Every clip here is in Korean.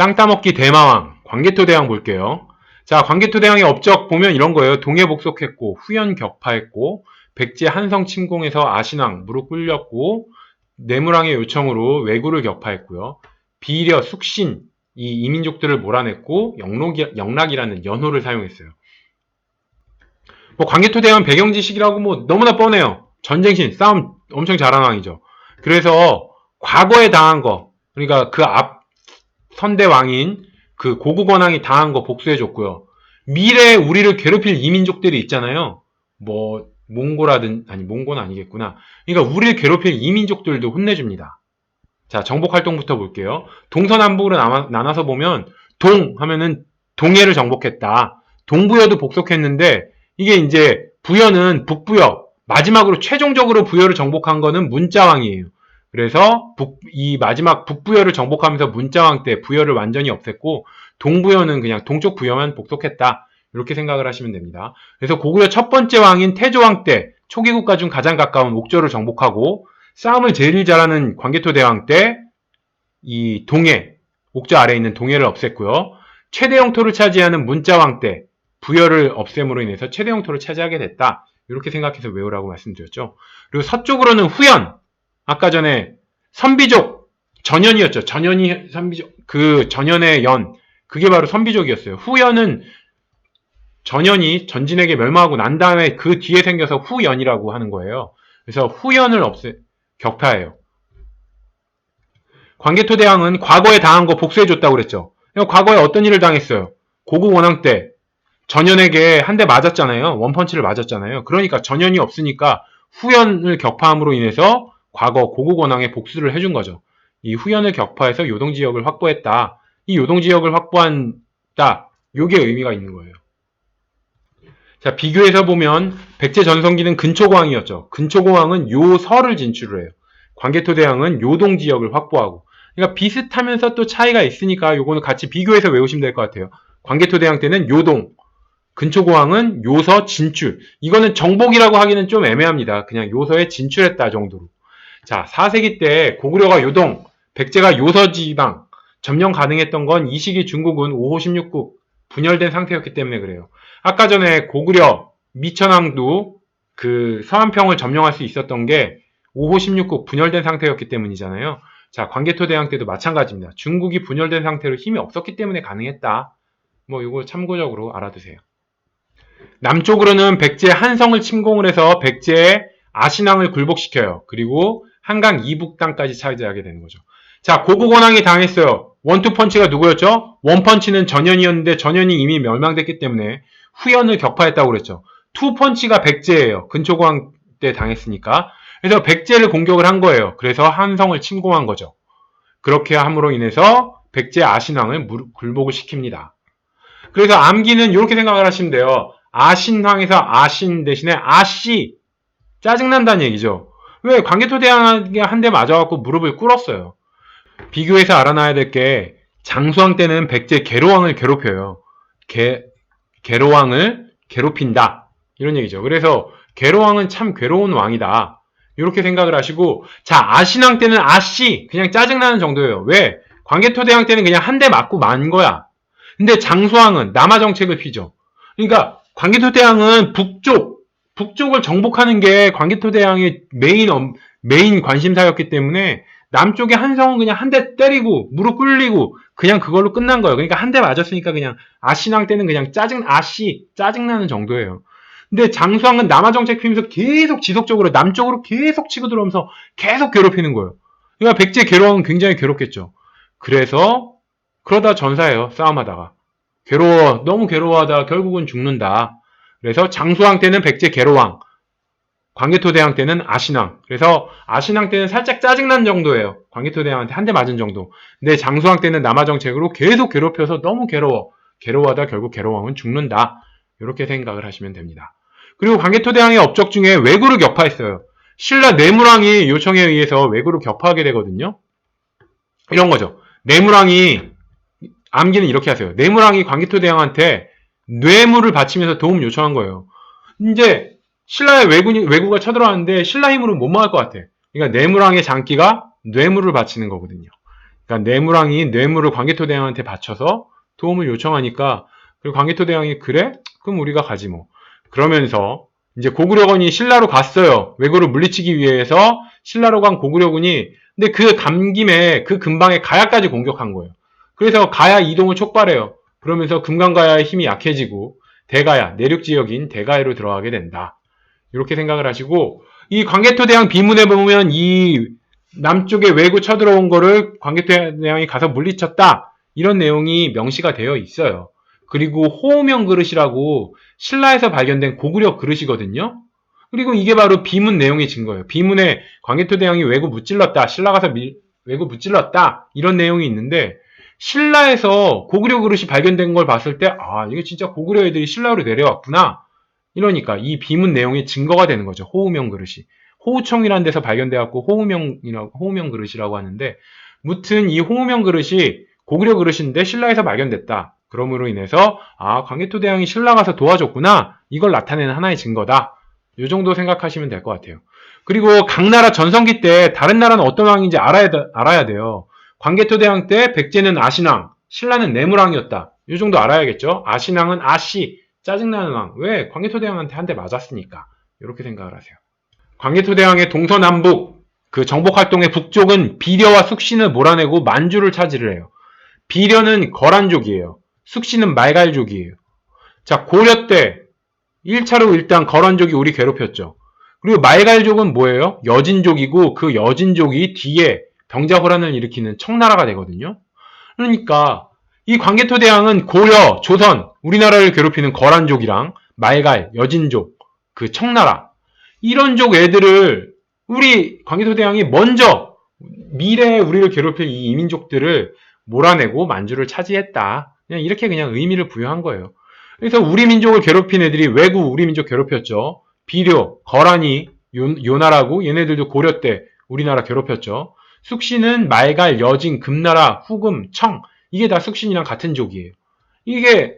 땅 따먹기 대마왕, 광개토대왕 볼게요. 자, 광개토대왕의 업적 보면 이런 거예요. 동해 복속했고, 후연 격파했고, 백제 한성 침공해서 아신왕, 무릎 꿇렸고, 내무왕의 요청으로 왜구를 격파했고요. 비려, 숙신, 이 이민족들을 몰아냈고, 영락이라는 연호를 사용했어요. 뭐, 광개토대왕은 배경지식이라고 뭐, 너무나 뻔해요. 전쟁신, 싸움 엄청 잘하는 왕이죠. 그래서, 과거에 당한 거, 그러니까 그 앞 선대왕인 그 고국원왕이 당한 거 복수해줬고요. 미래에 우리를 괴롭힐 이민족들이 있잖아요. 뭐 몽고라든 아니 몽고는 아니겠구나. 그러니까 우리를 괴롭힐 이민족들도 혼내줍니다. 자, 정복활동부터 볼게요. 동서남북으로 나눠서 보면 동 하면은 동해를 정복했다. 동부여도 복속했는데 이게 이제 부여는 북부여 마지막으로 최종적으로 부여를 정복한 거는 문자왕이에요. 그래서 이 마지막 북부여를 정복하면서 문자왕 때 부여를 완전히 없앴고 동부여는 그냥 동쪽 부여만 복속했다. 이렇게 생각을 하시면 됩니다. 그래서 고구려 첫 번째 왕인 태조왕 때 초기 국가 중 가장 가까운 옥조를 정복하고 싸움을 제일 잘하는 광개토대왕 때 이 동해, 옥조 아래에 있는 동해를 없앴고요. 최대 영토를 차지하는 문자왕 때 부여를 없앰으로 인해서 최대 영토를 차지하게 됐다. 이렇게 생각해서 외우라고 말씀드렸죠. 그리고 서쪽으로는 후연, 아까 전에 선비족, 전연이었죠. 전연이 선비족, 그 전연의 연, 그게 바로 선비족이었어요. 후연은 전연이 전진에게 멸망하고 난 다음에 그 뒤에 생겨서 후연이라고 하는 거예요. 그래서 후연을 격파해요. 광개토대왕은 과거에 당한 거 복수해줬다고 그랬죠. 과거에 어떤 일을 당했어요? 고국 원왕 때 전연에게 한 대 맞았잖아요. 원펀치를 맞았잖아요. 그러니까 전연이 없으니까 후연을 격파함으로 인해서 과거 고국 원왕에 복수를 해준 거죠. 이 후연을 격파해서 요동지역을 확보했다. 이 요동지역을 확보한다. 요게 의미가 있는 거예요. 자, 비교해서 보면 백제 전성기는 근초고왕이었죠. 근초고왕은 요서를 진출을 해요. 광개토대왕은 요동지역을 확보하고. 그러니까 비슷하면서 또 차이가 있으니까 요거는 같이 비교해서 외우시면 될 것 같아요. 광개토대왕 때는 요동, 근초고왕은 요서 진출. 이거는 정복이라고 하기는 좀 애매합니다. 그냥 요서에 진출했다 정도로. 자, 4세기 때 고구려가 요동, 백제가 요서 지방 점령 가능했던 건 이 시기 중국은 5호 16국 분열된 상태였기 때문에 그래요. 아까 전에 고구려, 미천왕도 그 서안평을 점령할 수 있었던 게 5호 16국 분열된 상태였기 때문이잖아요. 자, 광개토대왕 때도 마찬가지입니다. 중국이 분열된 상태로 힘이 없었기 때문에 가능했다. 뭐 이거 참고적으로 알아두세요. 남쪽으로는 백제 한성을 침공을 해서 백제의 아신왕을 굴복시켜요. 그리고 한강 이북 땅까지 차지하게 되는 거죠. 자, 고국원왕이 당했어요. 원투펀치가 누구였죠? 원펀치는 전연이었는데 전연이 이미 멸망됐기 때문에 후연을 격파했다고 그랬죠. 투펀치가 백제예요. 근초고왕 때 당했으니까. 그래서 백제를 공격을 한 거예요. 그래서 한성을 침공한 거죠. 그렇게 함으로 인해서 백제 아신왕을 굴복을 시킵니다. 그래서 암기는 이렇게 생각을 하시면 돼요. 아신왕에서 아신 대신에 아씨. 짜증난다는 얘기죠. 왜? 광개토대왕에게 한 대 맞아갖고 무릎을 꿇었어요. 비교해서 알아놔야 될 게 장수왕 때는 백제 계로왕을 괴롭혀요. 계로왕을 괴롭힌다. 이런 얘기죠. 그래서 계로왕은 참 괴로운 왕이다. 이렇게 생각을 하시고, 자, 아신왕 때는 아씨. 그냥 짜증나는 정도예요. 왜? 광개토대왕 때는 그냥 한 대 맞고 만 거야. 근데 장수왕은 남하 정책을 피죠. 그러니까 광개토대왕은 북쪽을 정복하는 게 광개토대왕의 메인 관심사였기 때문에 남쪽의 한성은 그냥 한 대 때리고 무릎 꿇리고 그냥 그걸로 끝난 거예요. 그러니까 한 대 맞았으니까 그냥 아신왕 때는 그냥 짜증나는 정도예요. 근데 장수왕은 남하 정책 피면서 계속 지속적으로 남쪽으로 계속 치고 들어오면서 계속 괴롭히는 거예요. 그러니까 백제 계로왕은 굉장히 괴롭겠죠. 그래서 그러다 전사해요. 싸움하다가. 너무 괴로워하다가 결국은 죽는다. 그래서 장수왕 때는 백제 계로왕, 광개토대왕 때는 아신왕. 그래서 아신왕 때는 살짝 짜증난 정도예요. 광개토대왕한테 한 대 맞은 정도. 근데 장수왕 때는 남하 정책으로 계속 괴롭혀서 너무 괴로워하다 결국 계로왕은 죽는다. 이렇게 생각을 하시면 됩니다. 그리고 광개토대왕의 업적 중에 왜구를 격파했어요. 신라 내무왕이 요청에 의해서 왜구를 격파하게 되거든요. 이런 거죠. 내무왕이 암기는 이렇게 하세요. 내무왕이 광개토대왕한테 뇌물을 바치면서 도움 요청한 거예요. 이제 신라의 왜구가 쳐들어왔는데 신라 힘으로는 못 막을 것 같아. 그러니까 내무왕의 장기가 뇌물을 바치는 거거든요. 그러니까 뇌물왕이 뇌물을 광개토대왕한테 바쳐서 도움을 요청하니까 그리고 광개토대왕이 그래? 그럼 우리가 가지 뭐. 그러면서 이제 고구려군이 신라로 갔어요. 왜구를 물리치기 위해서 신라로 간 고구려군이 근데 그 간 김에 그 근방에 가야까지 공격한 거예요. 그래서 가야 이동을 촉발해요. 그러면서 금강가야의 힘이 약해지고 대가야, 내륙 지역인 대가야로 들어가게 된다. 이렇게 생각을 하시고 이 광개토대왕 비문에 보면 이 남쪽에 왜구 쳐들어온 거를 광개토대왕이 가서 물리쳤다. 이런 내용이 명시가 되어 있어요. 그리고 호우명 그릇이라고 신라에서 발견된 고구려 그릇이거든요. 그리고 이게 바로 비문 내용의 증거예요. 비문에 광개토대왕이 왜구 무찔렀다. 신라 가서 왜구 무찔렀다. 이런 내용이 있는데 신라에서 고구려 그릇이 발견된 걸 봤을 때 아, 이게 진짜 고구려 애들이 신라로 내려왔구나. 이러니까 이 비문 내용의 증거가 되는 거죠. 호우명 그릇이. 호우청이라는 데서 발견돼갖고 호우명 그릇이라고 하는데, 무튼 이 호우명 그릇이 고구려 그릇인데 신라에서 발견됐다. 그러므로 인해서 아 광개토대왕이 신라 가서 도와줬구나. 이걸 나타내는 하나의 증거다. 이 정도 생각하시면 될 것 같아요. 그리고 각 나라 전성기 때 다른 나라는 어떤 왕인지 알아야 돼요. 광개토대왕 때 백제는 아신왕, 신라는 내물왕이었다. 이 정도 알아야겠죠. 아신왕은 아씨, 짜증나는 왕. 왜? 광개토대왕한테 한 대 맞았으니까. 이렇게 생각을 하세요. 광개토대왕의 동서남북 그 정복활동의 북쪽은 비려와 숙신을 몰아내고 만주를 차지를 해요. 비려는 거란족이에요. 숙신은 말갈족이에요. 자, 고려 때 1차로 일단 거란족이 우리 괴롭혔죠. 그리고 말갈족은 뭐예요? 여진족이고 그 여진족이 뒤에 병자호란을 일으키는 청나라가 되거든요. 그러니까 이 광개토대왕은 고려, 조선, 우리나라를 괴롭히는 거란족이랑 말갈, 여진족, 그 청나라 이런 족 애들을 우리 광개토대왕이 먼저 미래에 우리를 괴롭힐 이 이민족들을 몰아내고 만주를 차지했다. 그냥 이렇게 그냥 의미를 부여한 거예요. 그래서 우리 민족을 괴롭힌 애들이 외구 우리 민족 괴롭혔죠. 비료, 거란이 요나라고 얘네들도 고려 때 우리나라 괴롭혔죠. 숙신은 말갈, 여진, 금나라, 후금, 청 이게 다 숙신이랑 같은 족이에요. 이게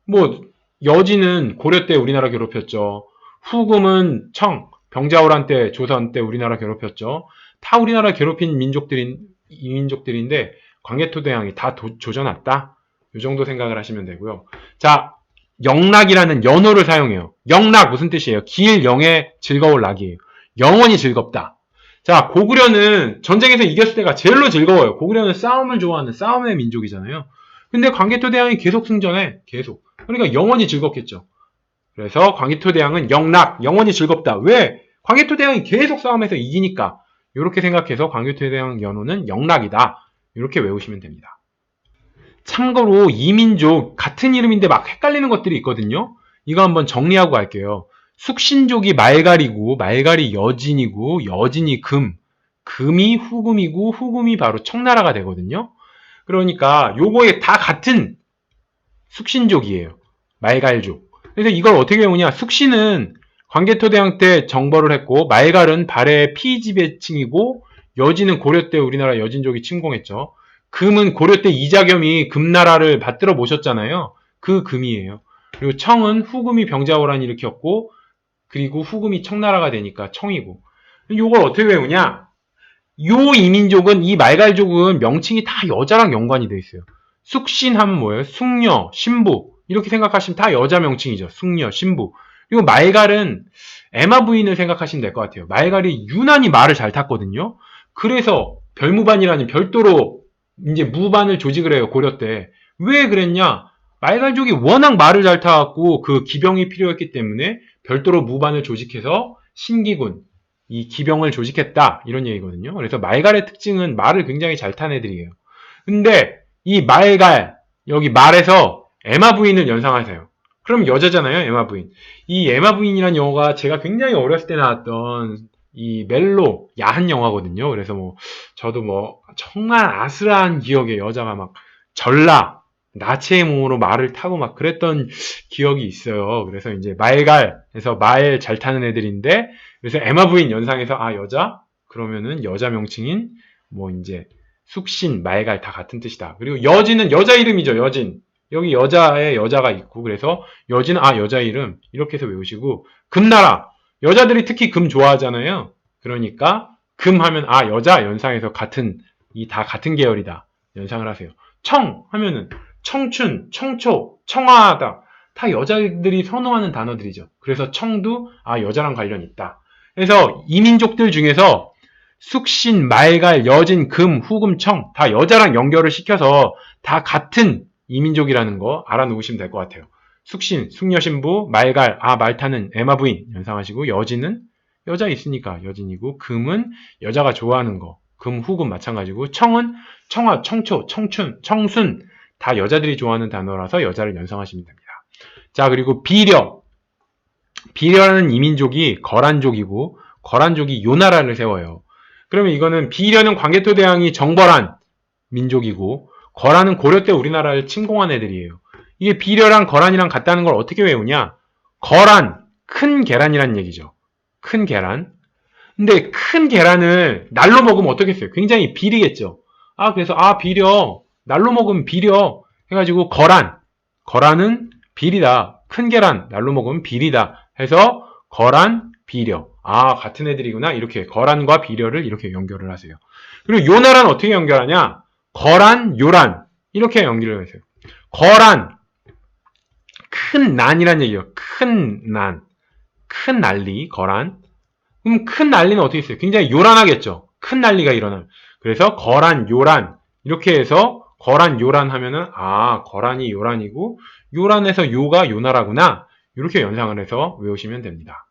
뭐 여진은 고려 때 우리나라 괴롭혔죠. 후금은 청, 병자호란 때 조선 때 우리나라 괴롭혔죠. 다 우리나라 괴롭힌 이민족들인데 광개토대왕이 다 조져놨다. 이 정도 생각을 하시면 되고요. 자, 영락이라는 연어를 사용해요. 영락 무슨 뜻이에요? 길영의 즐거울 낙이에요. 영원히 즐겁다. 자, 고구려는 전쟁에서 이겼을 때가 제일로 즐거워요. 고구려는 싸움을 좋아하는 싸움의 민족이잖아요. 근데 광개토대왕이 계속 승전해. 계속. 그러니까 영원히 즐겁겠죠. 그래서 광개토대왕은 영락, 영원히 즐겁다. 왜? 광개토대왕이 계속 싸움에서 이기니까. 이렇게 생각해서 광개토대왕 연호는 영락이다. 이렇게 외우시면 됩니다. 참고로 이민족 같은 이름인데 막 헷갈리는 것들이 있거든요. 이거 한번 정리하고 갈게요. 숙신족이 말갈이고 말갈이 여진이고 여진이 금이 후금이고 후금이 바로 청나라가 되거든요. 그러니까 요거에 다 같은 숙신족이에요. 말갈족. 그래서 이걸 어떻게 외우냐? 숙신은 광개토대왕 때 정벌을 했고 말갈은 발해의 피지배층이고 여진은 고려 때 우리나라 여진족이 침공했죠. 금은 고려 때 이자겸이 금나라를 받들어 모셨잖아요. 그 금이에요. 그리고 청은 후금이 병자호란 일으켰고 그리고 후금이 청나라가 되니까 청이고. 이걸 어떻게 외우냐? 요 이민족은 이 말갈족은 명칭이 다 여자랑 연관이 돼 있어요. 숙신하면 뭐예요? 숙녀, 신부 이렇게 생각하시면 다 여자 명칭이죠. 숙녀, 신부. 그리고 말갈은 에마 부인을 생각하시면 될 것 같아요. 말갈이 유난히 말을 잘 탔거든요. 그래서 별무반이라는 별도로 이제 무반을 조직을 해요. 고려 때. 왜 그랬냐? 말갈족이 워낙 말을 잘 타갖고 그 기병이 필요했기 때문에 별도로 무반을 조직해서 신기군, 이 기병을 조직했다. 이런 얘기거든요. 그래서 말갈의 특징은 말을 굉장히 잘 탄 애들이에요. 근데 이 말갈, 여기 말에서 에마 부인을 연상하세요. 그럼 여자잖아요. 에마 부인. 이 에마 부인이라는 영화가 제가 굉장히 어렸을 때 나왔던 이 멜로 야한 영화거든요. 그래서 뭐 저도 뭐 정말 아슬한 기억에 여자가 막 전라 나체의 몸으로 말을 타고 막 그랬던 기억이 있어요. 그래서 이제 말갈에서 말 잘 타는 애들인데 그래서 에마 부인 연상해서 아 여자 그러면은 여자 명칭인 뭐 이제 숙신 말갈 다 같은 뜻이다. 그리고 여진은 여자 이름이죠. 여진. 여기 여자의 여자가 있고 그래서 여진은 아 여자 이름 이렇게 해서 외우시고 금나라 여자들이 특히 금 좋아하잖아요. 그러니까 금 하면 아 여자 연상해서 같은 이 다 같은 계열이다. 연상을 하세요. 청 하면은 청춘, 청초, 청아하다. 다 여자들이 선호하는 단어들이죠. 그래서 청도 여자랑 관련이 있다. 그래서 이민족들 중에서 숙신, 말갈, 여진, 금, 후금, 청 다 여자랑 연결을 시켜서 다 같은 이민족이라는 거 알아놓으시면 될 것 같아요. 숙신, 숙녀신부, 말갈, 말타는 에마 부인 연상하시고, 여진은 여자 있으니까 여진이고, 금은 여자가 좋아하는 거, 금, 후금 마찬가지고, 청은 청아, 청초, 청춘, 청순 다 여자들이 좋아하는 단어라서 여자를 연상하시면 됩니다. 자, 그리고 비려. 비려라는 이민족이 거란족이고, 거란족이 요나라를 세워요. 그러면 이거는 비려는 광개토대왕이 정벌한 민족이고, 거란은 고려 때 우리나라를 침공한 애들이에요. 이게 비려랑 거란이랑 같다는 걸 어떻게 외우냐? 거란, 큰 계란이란 얘기죠. 큰 계란. 근데 큰 계란을 날로 먹으면 어떻겠어요? 굉장히 비리겠죠. 그래서 비려, 날로 먹으면 비려 해가지고 거란은 비리다. 큰 계란 날로 먹으면 비리다 해서 거란, 비려. 같은 애들이구나. 이렇게 거란과 비려를 이렇게 연결을 하세요. 그리고 요나라는 어떻게 연결하냐? 거란, 요란 이렇게 연결을 하세요. 거란, 큰 난이란 얘기예요. 큰 난, 큰 난리, 거란. 그럼 큰 난리는 어떻게 있어요? 굉장히 요란하겠죠. 큰 난리가 일어나요. 그래서 거란, 요란 이렇게 해서 거란, 요란 하면은 거란이 요란이고 요란에서 요가 요나라구나. 이렇게 연상을 해서 외우시면 됩니다.